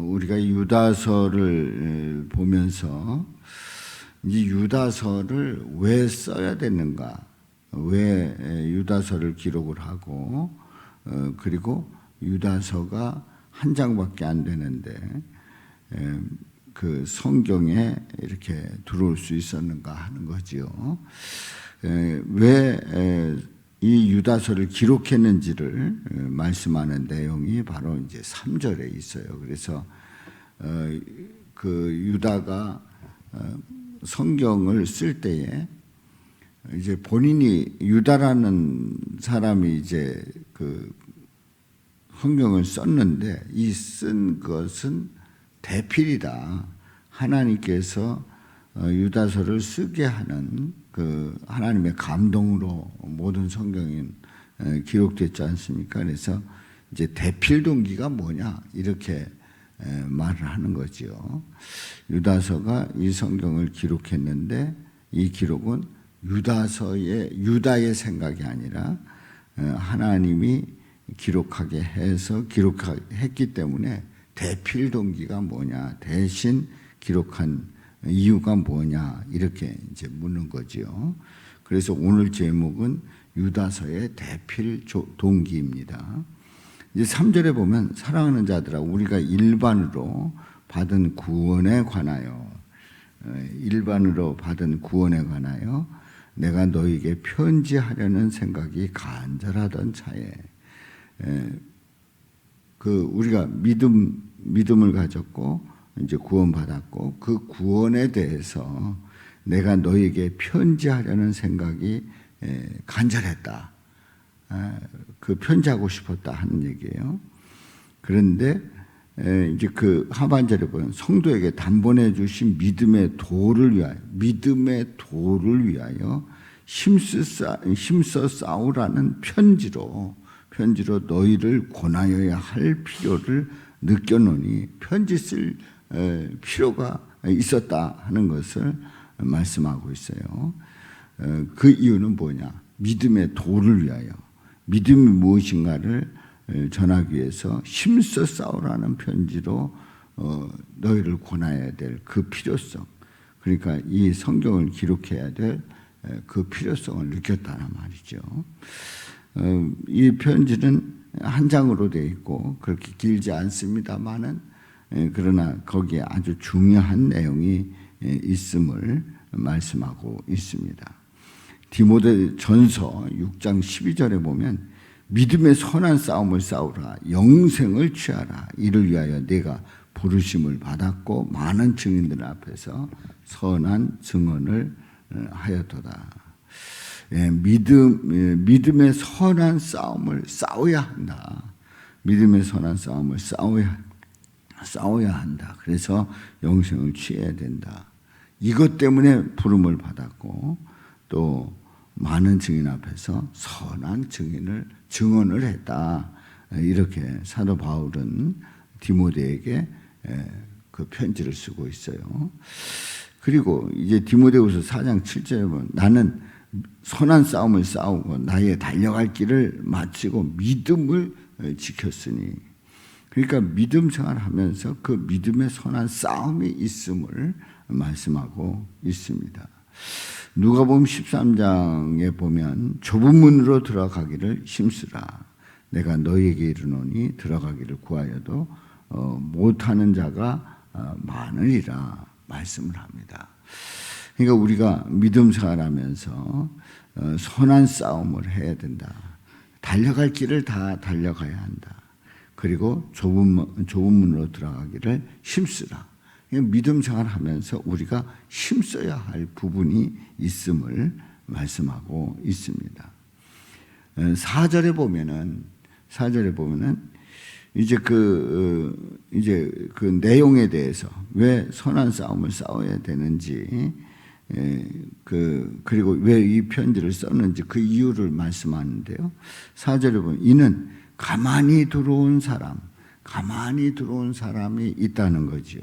우리가 유다서를 보면서 이 유다서를 왜 써야 되는가, 왜 유다서를 기록을 하고 그리고 유다서가 한 장밖에 안 되는데 그 성경에 이렇게 들어올 수 있었는가 하는 거지요. 왜 이 유다서를 기록했는지를 말씀하는 내용이 바로 이제 3절에 있어요. 그래서 그 유다가 성경을 쓸 때에 이제 본인이 유다라는 사람이 이제 그 성경을 썼는데 이 쓴 것은 대필이다. 하나님께서 유다서를 쓰게 하는 그 하나님의 감동으로 모든 성경이 기록됐지 않습니까? 그래서 이제 대필 동기가 뭐냐 이렇게 말을 하는 거지요. 유다서가 이 성경을 기록했는데 이 기록은 유다의 생각이 아니라 하나님이 기록하게 해서 기록했기 때문에 대필 동기가 뭐냐, 대신 기록한 이유가 뭐냐 이렇게 이제 묻는 거지요. 그래서 오늘 제목은 유다서의 대필 동기입니다. 이제 3절에 보면 사랑하는 자들아 우리가 일반으로 받은 구원에 관하여 내가 너에게 편지하려는 생각이 간절하던 차에 우리가 믿음을 가졌고 이제 구원받았고 그 구원에 대해서 내가 너에게 편지하려는 생각이 간절했다. 그 편지하고 싶었다 하는 얘기예요. 그런데 이제 그 하반절에 보면 성도에게 단번에 주신 믿음의 도를 위하여 힘써 싸우라는 편지로 너희를 권하여야 할 필요를 느꼈노니 편지 쓸 필요가 있었다 하는 것을 말씀하고 있어요. 그 이유는 뭐냐? 믿음의 도를 위하여 믿음이 무엇인가를 전하기 위해서 힘써 싸우라는 편지로 너희를 권해야 될 그 필요성, 그러니까 이 성경을 기록해야 될 그 필요성을 느꼈다는 말이죠. 이 편지는 한 장으로 되어 있고 그렇게 길지 않습니다만은 그러나 거기에 아주 중요한 내용이 있음을 말씀하고 있습니다. 디모데 전서 6장 12절에 보면 믿음의 선한 싸움을 싸우라 영생을 취하라 이를 위하여 내가 부르심을 받았고 많은 증인들 앞에서 선한 증언을 하였도다. 믿음의 선한 싸움을 싸워야 한다. 믿음의 선한 싸움을 싸워야 한다. 그래서 영생을 취해야 된다. 이것 때문에 부름을 받았고 또 많은 증인 앞에서 선한 증언을 했다. 이렇게 사도 바울은 디모데에게 그 편지를 쓰고 있어요. 그리고 이제 디모데후서 4장 7절에 보면 나는 선한 싸움을 싸우고 나의 달려갈 길을 마치고 믿음을 지켰으니, 그러니까 믿음 생활하면서 그 믿음의 선한 싸움이 있음을 말씀하고 있습니다. 누가복음 13장에 보면 좁은 문으로 들어가기를 힘쓰라. 내가 너희에게 이르노니 들어가기를 구하여도 못하는 자가 많으리라 말씀을 합니다. 그러니까 우리가 믿음 생활하면서 선한 싸움을 해야 된다. 달려갈 길을 다 달려가야 한다. 그리고 좁은 문으로 들어가기를 힘쓰라. 믿음 생활하면서 우리가 힘써야 할 부분이 있음을 말씀하고 있습니다. 4절에 보면은 이제 그 내용에 대해서 왜 선한 싸움을 싸워야 되는지, 그리고 왜 이 편지를 썼는지 그 이유를 말씀하는데요. 4절에 보면 이는 가만히 들어온 사람이 있다는 거지요.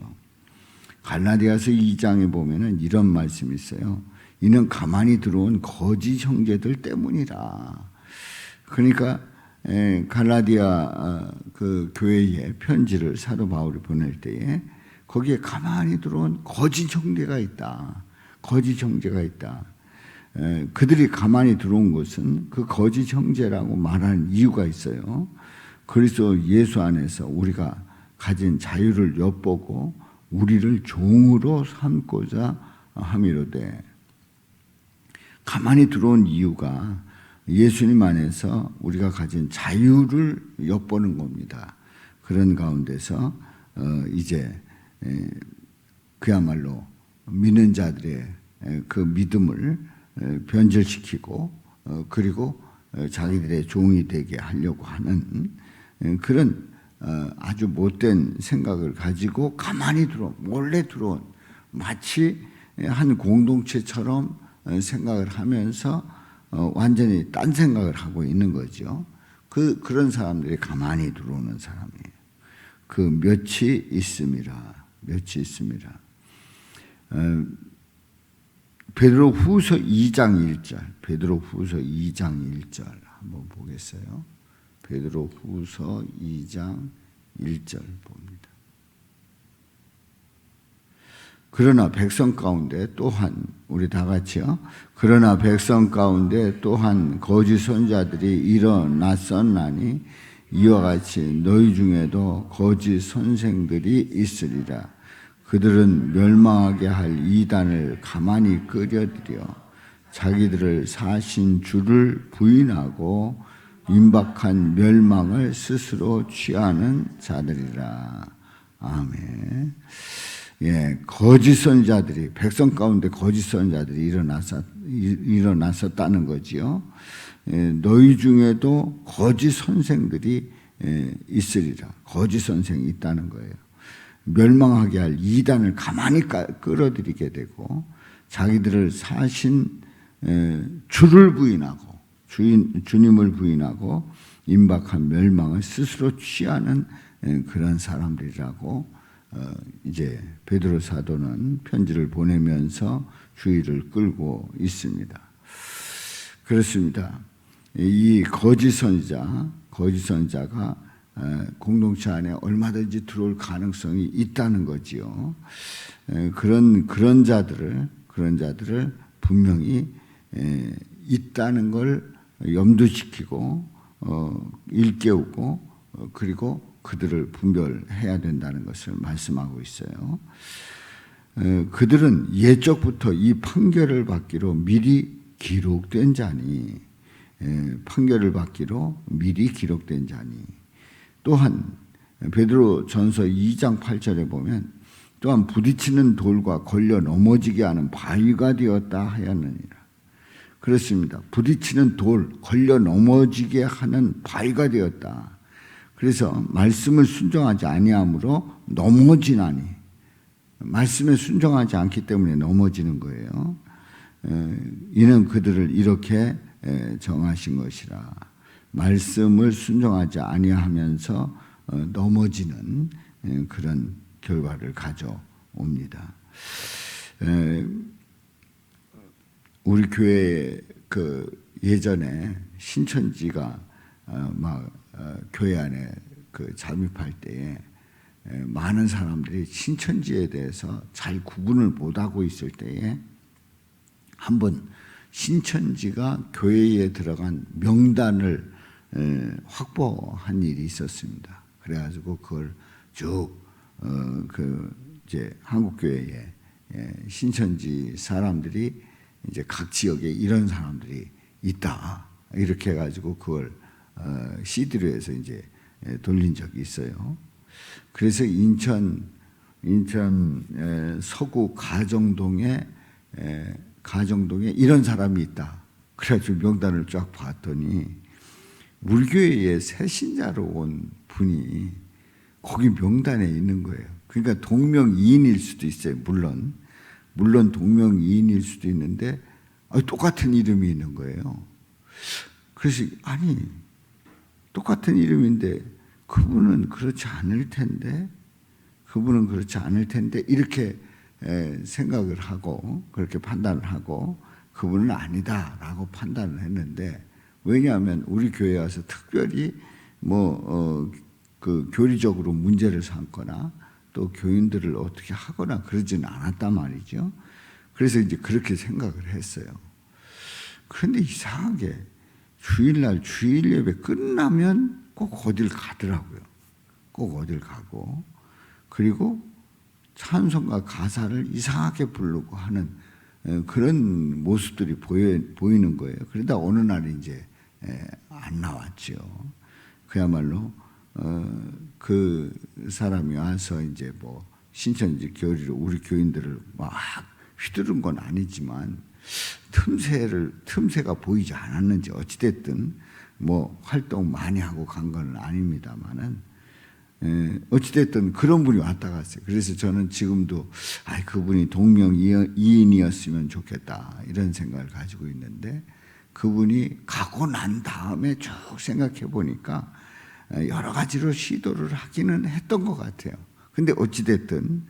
갈라디아서 2장에 보면은 이런 말씀이 있어요. 이는 가만히 들어온 거짓 형제들 때문이라. 그러니까 갈라디아 그 교회에 편지를 사도 바울이 보낼 때에 거기에 가만히 들어온 거짓 형제가 있다. 거짓 형제가 있다. 그들이 가만히 들어온 것은 그 거짓 형제라고 말하는 이유가 있어요. 그래서 예수 안에서 우리가 가진 자유를 엿보고 우리를 종으로 삼고자 함이로되, 가만히 들어온 이유가 예수님 안에서 우리가 가진 자유를 엿보는 겁니다. 그런 가운데서 이제 그야말로 믿는 자들의 그 믿음을 변절시키고 그리고 자기들의 종이 되게 하려고 하는 그런 아주 못된 생각을 가지고 가만히 몰래 들어온, 마치 한 공동체처럼 생각을 하면서 완전히 딴 생각을 하고 있는 거죠. 그런 사람들이 가만히 들어오는 사람이에요. 그 몇이 있습니다. 몇이 있습니다. 베드로후서 2장 1절, 베드로후서 2장 1절 한번 보겠어요. 베드로후서 2장 1절 봅니다. 그러나 백성 가운데 또한, 우리 다 같이요. 그러나 백성 가운데 또한 거짓 선자들이 일어났었나니 이와 같이 너희 중에도 거짓 선생들이 있으리라. 그들은 멸망하게 할 이단을 가만히 끌어들여 자기들을 사신 주를 부인하고 임박한 멸망을 스스로 취하는 자들이라. 아멘. 예, 거짓 선자들이, 백성 가운데 거짓 선자들이 일어났었다는 거지요. 예, 너희 중에도 거짓 선생들이 있으리라. 거짓 선생이 있다는 거예요. 멸망하게 할 이단을 가만히 끌어들이게 되고 자기들을 사신 주를 부인하고 주님을 부인하고 임박한 멸망을 스스로 취하는 그런 사람들이라고 이제 베드로 사도는 편지를 보내면서 주의를 끌고 있습니다. 그렇습니다. 이 거짓 선자가 공동체 안에 얼마든지 들어올 가능성이 있다는 거지요. 그런 자들을 분명히 있다는 걸 염두시키고 일깨우고 그리고 그들을 분별해야 된다는 것을 말씀하고 있어요. 그들은 예적부터 이 판결을 받기로 미리 기록된 자니, 판결을 받기로 미리 기록된 자니, 또한 베드로 전서 2장 8절에 보면 또한 부딪히는 돌과 걸려 넘어지게 하는 바위가 되었다 하였느니라. 그렇습니다. 부딪히는 돌, 걸려 넘어지게 하는 바위가 되었다. 그래서 말씀을 순종하지 아니함으로 넘어지나니, 말씀에 순종하지 않기 때문에 넘어지는 거예요. 이는 그들을 이렇게 정하신 것이라. 말씀을 순종하지 아니하면서 넘어지는 그런 결과를 가져옵니다. 우리 교회 예전에 신천지가 교회 안에 잠입할 때에 많은 사람들이 신천지에 대해서 잘 구분을 못하고 있을 때에 한번 신천지가 교회에 들어간 명단을 확보한 일이 있었습니다. 그래가지고 그걸 쭉 이제 한국 교회에 신천지 사람들이 이제 각 지역에 이런 사람들이 있다 이렇게 해가지고 그걸 CD로 해서 이제 돌린 적이 있어요. 그래서 인천 서구 가정동에 이런 사람이 있다. 그래가지고 명단을 쫙 봤더니 우리 교회에 새신자로 온 분이 거기 명단에 있는 거예요. 그러니까 동명이인일 수도 있어요. 물론 동명이인일 수도 있는데 똑같은 이름이 있는 거예요. 그래서 아니 똑같은 이름인데 그분은 그렇지 않을 텐데 이렇게 생각을 하고 그렇게 판단을 하고 그분은 아니다라고 판단을 했는데, 왜냐하면 우리 교회에 와서 특별히 그 교리적으로 문제를 삼거나 또 교인들을 어떻게 하거나 그러지는 않았단 말이죠. 그래서 이제 그렇게 생각을 했어요. 그런데 이상하게 주일날 주일 예배 끝나면 꼭 어딜 가더라고요. 꼭 어딜 가고, 그리고 찬송가 가사를 이상하게 부르고 하는 그런 모습들이 보이는 거예요. 그러다 어느 날 이제 안 나왔죠. 그야말로 그 사람이 와서 이제 뭐 신천 이제 교리로 우리 교인들을 막 휘두른 건 아니지만 틈새가 보이지 않았는지 어찌됐든 뭐 활동 많이 하고 간 건 아닙니다만은 어찌됐든 그런 분이 왔다 갔어요. 그래서 저는 지금도 그분이 동명이인이었으면 좋겠다 이런 생각을 가지고 있는데, 그분이 가고 난 다음에 쭉 생각해 보니까 여러 가지로 시도를 하기는 했던 것 같아요. 근데 어찌됐든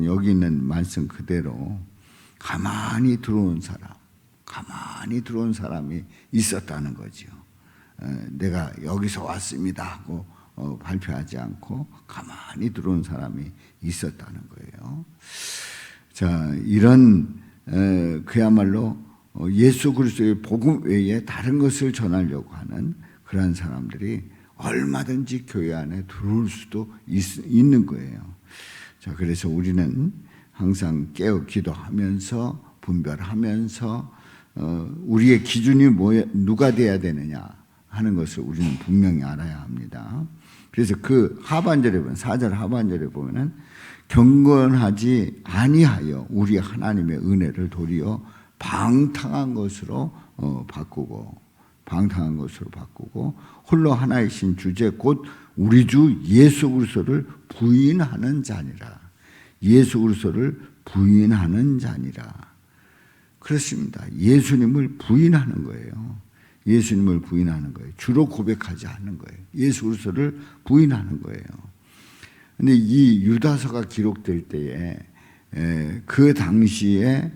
여기 있는 말씀 그대로 가만히 들어온 사람이 있었다는 거죠. 내가 여기서 왔습니다 하고 발표하지 않고 가만히 들어온 사람이 있었다는 거예요. 자, 이런 그야말로 예수 그리스도의 복음 외에 다른 것을 전하려고 하는 그러한 사람들이 얼마든지 교회 안에 들어올 수도 있는 거예요. 자, 그래서 우리는 항상 깨어 기도하면서 분별하면서 우리의 기준이 누가 돼야 되느냐 하는 것을 우리는 분명히 알아야 합니다. 그래서 그 하반절에 보면 4절 하반절에 보면은 경건하지 아니하여 우리 하나님의 은혜를 도리어 방탕한 것으로 바꾸고 홀로 하나이신 주제 곧 우리 주 예수 그리스도를 부인하는 자니라. 예수 그리스도를 부인하는 자니라. 그렇습니다. 예수님을 부인하는 거예요. 예수님을 부인하는 거예요. 주로 고백하지 않는 거예요. 예수 그리스도를 부인하는 거예요. 근데 이 유다서가 기록될 때에 그 당시에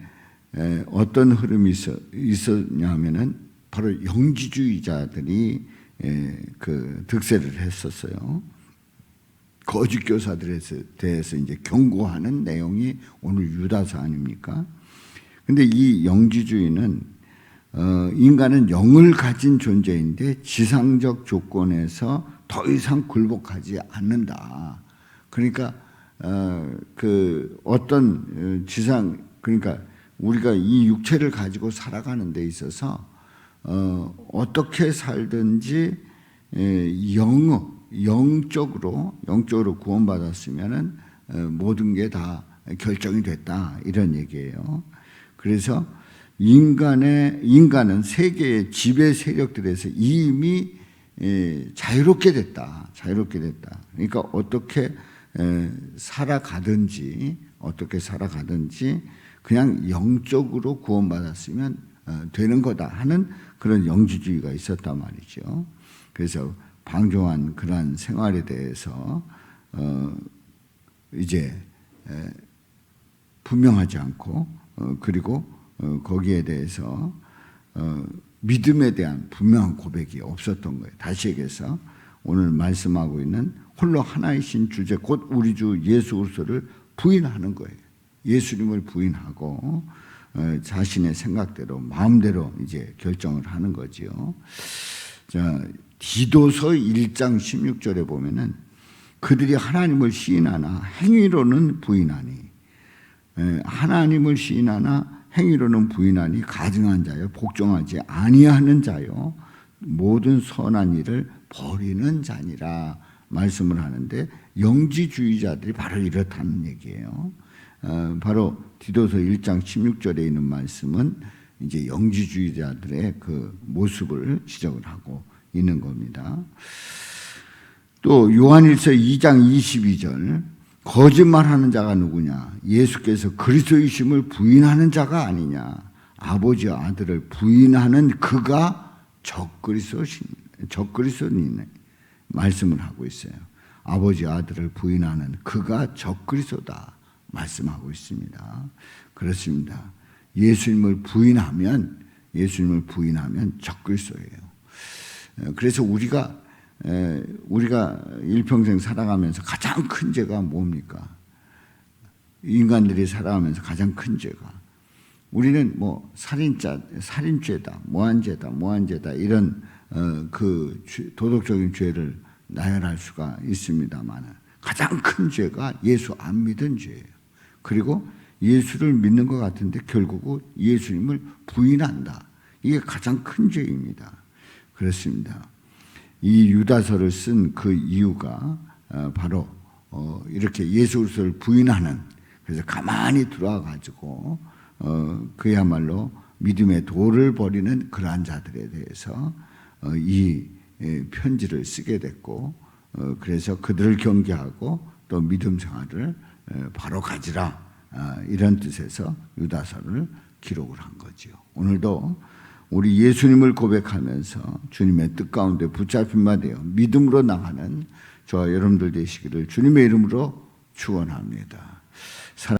어떤 흐름이 있었냐면은 바로 영지주의자들이 그 득세를 했었어요. 거짓 교사들에 대해서 이제 경고하는 내용이 오늘 유다서 아닙니까? 근데 이 영지주의는 인간은 영을 가진 존재인데 지상적 조건에서 더 이상 굴복하지 않는다. 그러니까 그 어떤 그러니까 우리가 이 육체를 가지고 살아가는 데 있어서 어떻게 살든지 영적으로 구원받았으면은 모든 게 다 결정이 됐다 이런 얘기예요. 그래서 인간은 세계의 지배 세력들에서 이미 자유롭게 됐다. 그러니까 어떻게 살아가든지 그냥 영적으로 구원받았으면 되는 거다 하는 그런 영지주의가 있었단 말이죠. 그래서 방종한 그러한 생활에 대해서 이제 분명하지 않고 그리고 거기에 대해서 믿음에 대한 분명한 고백이 없었던 거예요. 다시 얘기해서 오늘 말씀하고 있는 홀로 하나이신 주제 곧 우리 주 예수 그리스도를 부인하는 거예요. 예수님을 부인하고 자신의 생각대로 마음대로 이제 결정을 하는 거지요. 자, 디도서 1장 16절에 보면은 그들이 하나님을 시인하나 행위로는 부인하니 하나님을 시인하나 행위로는 부인하니 가증한 자요 복종하지 아니하는 자요 모든 선한 일을 버리는 자니라 말씀을 하는데, 영지주의자들이 바로 이렇다는 얘기예요. 바로 디도서 1장 16절에 있는 말씀은 이제 영지주의자들의 그 모습을 지적을 하고 있는 겁니다. 또 요한일서 2장 22절 거짓말하는 자가 누구냐? 예수께서 그리스도이심을 부인하는 자가 아니냐? 아버지와 아들을 부인하는 그가 적그리스도니 말씀을 하고 있어요. 아버지와 아들을 부인하는 그가 적그리스도다 말씀하고 있습니다. 그렇습니다. 예수님을 부인하면 적그리스도예요. 그래서 우리가 우리가 일평생 살아가면서 가장 큰 죄가 뭡니까? 인간들이 살아가면서 가장 큰 죄가, 우리는 뭐 살인죄다, 모한죄다 이런 그 도덕적인 죄를 나열할 수가 있습니다만, 가장 큰 죄가 예수 안 믿은 죄예요. 그리고 예수를 믿는 것 같은데 결국은 예수님을 부인한다. 이게 가장 큰 죄입니다. 그렇습니다. 이 유다서를 쓴 그 이유가 바로 이렇게 예수 그리스도를 부인하는, 그래서 가만히 들어와 가지고 그야말로 믿음의 도를 버리는 그러한 자들에 대해서 이 편지를 쓰게 됐고, 그래서 그들을 경계하고 또 믿음 생활을 바로 가지라, 이런 뜻에서 유다서를 기록을 한 거지요. 오늘도 우리 예수님을 고백하면서 주님의 뜻 가운데 붙잡힌 바 되어 믿음으로 나가는 저와 여러분들 되시기를 주님의 이름으로 축원합니다.